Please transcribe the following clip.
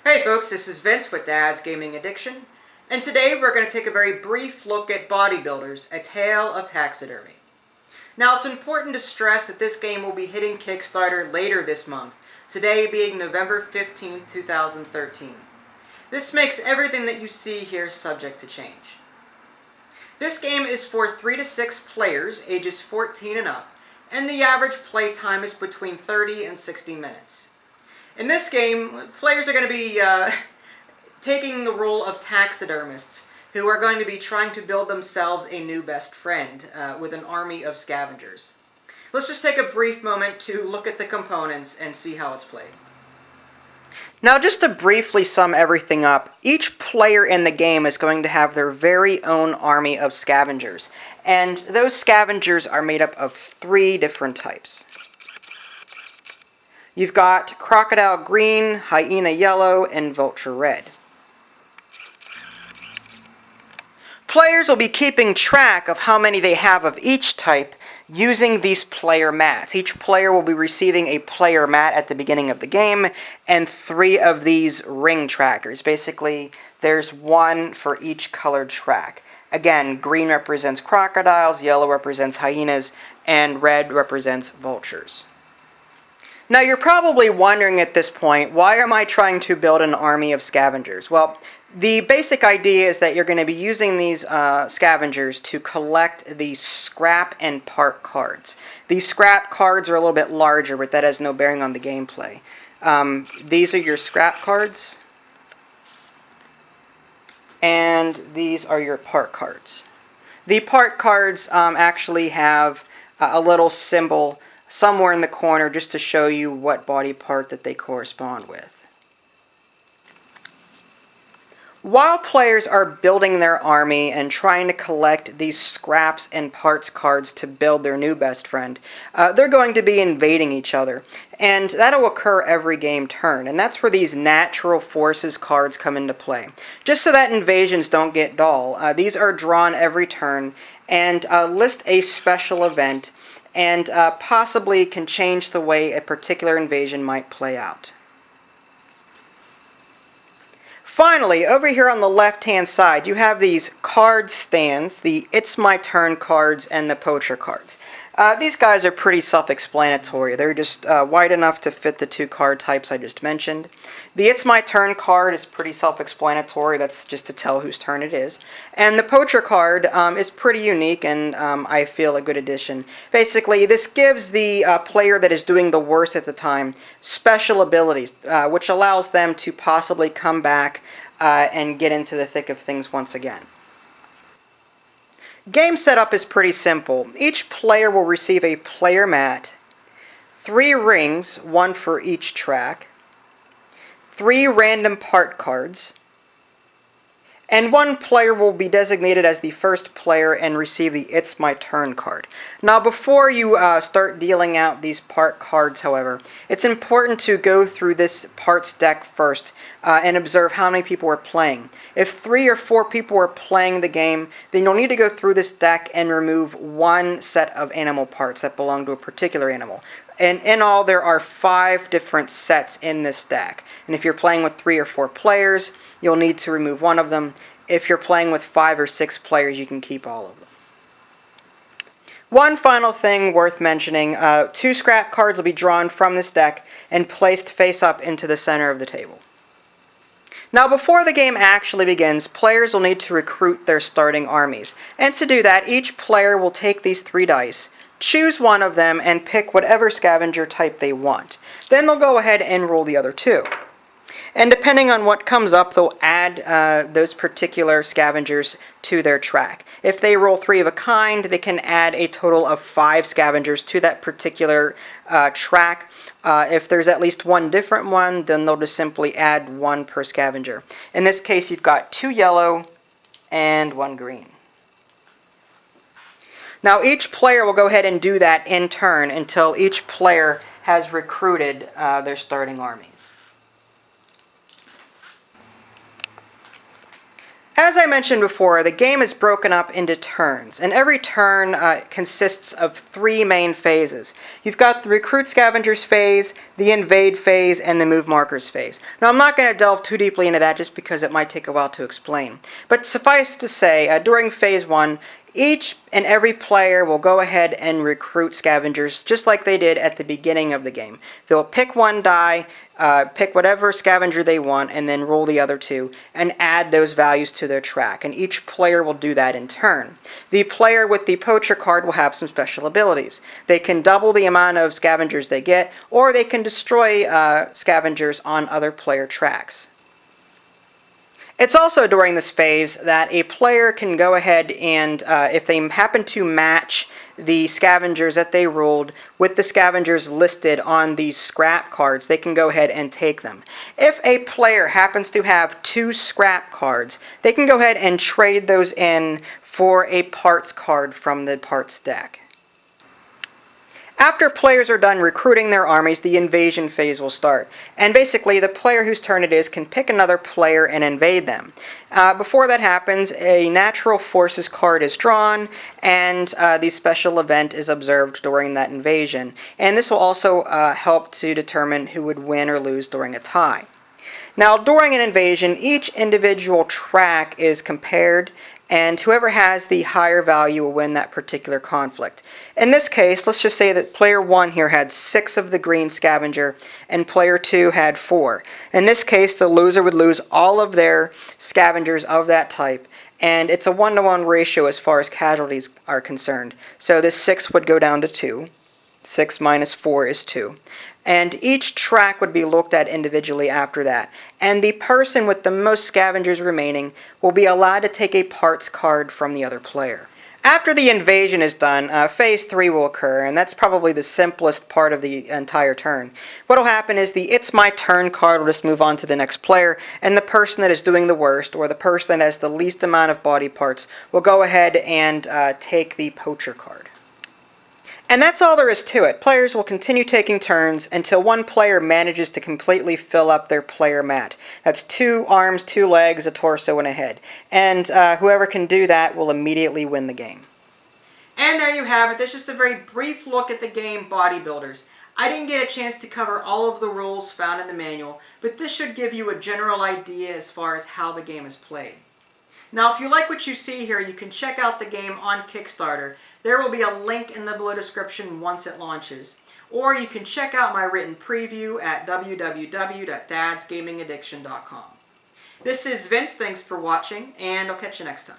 Hey folks, this is Vince with Dad's Gaming Addiction, and today we're going to take a very brief look at Bodybuilders, A Tale of Taxidermy. Now it's important to stress that this game will be hitting Kickstarter later this month, today being November 15, 2013. This makes everything that you see here subject to change. This game is for 3 to 6 players, ages 14 and up, and the average play time is between 30 and 60 minutes. In this game, players are going to be taking the role of taxidermists who are going to be trying to build themselves a new best friend with an army of scavengers. Let's just take a brief moment to look at the components and see how it's played. Now, just to briefly sum everything up, each player in the game is going to have their very own army of scavengers, and those scavengers are made up of 3 different types. You've got crocodile green, hyena yellow, and vulture red. Players will be keeping track of how many they have of each type using these player mats. Each player will be receiving a player mat at the beginning of the game and 3 of these ring trackers. Basically, there's 1 for each colored track. Again, green represents crocodiles, yellow represents hyenas, and red represents vultures. Now you're probably wondering at this point, why am I trying to build an army of scavengers? Well, the basic idea is that you're going to be using these scavengers to collect the scrap and part cards. These scrap cards are a little bit larger, but that has no bearing on the gameplay. These are your scrap cards, and these are your part cards. The part cards actually have a little symbol somewhere in the corner just to show you what body part that they correspond with. While players are building their army and trying to collect these scraps and parts cards to build their new best friend, they're going to be invading each other. And that'll occur every game turn, and that's where these natural forces cards come into play. Just so that invasions don't get dull, these are drawn every turn and list a special event and possibly can change the way a particular invasion might play out. Finally, over here on the left-hand side, you have these card stands, the It's My Turn cards and the Poacher cards. These guys are pretty self-explanatory. They're just wide enough to fit the 2 card types I just mentioned. The It's My Turn card is pretty self-explanatory. That's just to tell whose turn it is. And the Poacher card is pretty unique and I feel a good addition. Basically, this gives the player that is doing the worst at the time special abilities, which allows them to possibly come back and get into the thick of things once again. Game setup is pretty simple. Each player will receive a player mat, 3 rings, 1 for each track, 3 random part cards, and 1 player will be designated as the first player and receive the It's My Turn card. Now before you start dealing out these part cards, however, it's important to go through this parts deck first and observe how many people are playing. If 3 or 4 people are playing the game, then you'll need to go through this deck and remove 1 set of animal parts that belong to a particular animal. And in all, there are 5 different sets in this deck. And if you're playing with 3 or 4 players, you'll need to remove 1 of them. If you're playing with 5 or 6 players, you can keep all of them. One final thing worth mentioning, 2 scrap cards will be drawn from this deck and placed face up into the center of the table. Now before the game actually begins, players will need to recruit their starting armies. And to do that, each player will take these 3 dice, choose 1 of them, and pick whatever scavenger type they want. Then they'll go ahead and roll the other 2. And depending on what comes up, they'll add those particular scavengers to their track. If they roll 3 of a kind, they can add a total of 5 scavengers to that particular track. If there's at least 1 different one, then they'll just simply add 1 per scavenger. In this case, you've got 2 yellow and 1 green. Now each player will go ahead and do that in turn until each player has recruited their starting armies. As I mentioned before, the game is broken up into turns, and every turn consists of 3 main phases. You've got the Recruit Scavengers phase, the invade phase, and the move markers phase. Now, I'm not going to delve too deeply into that just because it might take a while to explain. But suffice to say, during phase 1, each and every player will go ahead and recruit scavengers just like they did at the beginning of the game. They'll pick one die, pick whatever scavenger they want, and then roll the other two and add those values to their track. And each player will do that in turn. The player with the poacher card will have some special abilities. They can double the amount of scavengers they get, or they can destroy scavengers on other player tracks. It's also during this phase that a player can go ahead and, if they happen to match the scavengers that they rolled with the scavengers listed on these scrap cards, they can go ahead and take them. If a player happens to have 2 scrap cards, they can go ahead and trade those in for a parts card from the parts deck. After players are done recruiting their armies, the invasion phase will start. And basically, the player whose turn it is can pick another player and invade them. Before that happens, a natural forces card is drawn, and the special event is observed during that invasion. And this will also help to determine who would win or lose during a tie. Now, during an invasion, each individual track is compared, and whoever has the higher value will win that particular conflict. In this case, let's just say that player 1 here had 6 of the green scavenger, and player 2 had 4. In this case, the loser would lose all of their scavengers of that type, and it's a 1-to-1 ratio as far as casualties are concerned. So this 6 would go down to 2. 6 minus 4 is 2. And each track would be looked at individually after that. And the person with the most scavengers remaining will be allowed to take a parts card from the other player. After the invasion is done, phase 3 will occur, and that's probably the simplest part of the entire turn. What will happen is the It's My Turn card will just move on to the next player, and the person that is doing the worst, or the person that has the least amount of body parts, will go ahead and take the poacher card. And that's all there is to it. Players will continue taking turns until one player manages to completely fill up their player mat. That's 2 arms, 2 legs, a torso, and a head. And whoever can do that will immediately win the game. And there you have it. That's just a very brief look at the game Bodybuilders. I didn't get a chance to cover all of the rules found in the manual, but this should give you a general idea as far as how the game is played. Now, if you like what you see here, you can check out the game on Kickstarter. There will be a link in the below description once it launches. Or you can check out my written preview at www.dadsgamingaddiction.com. This is Vince, thanks for watching, and I'll catch you next time.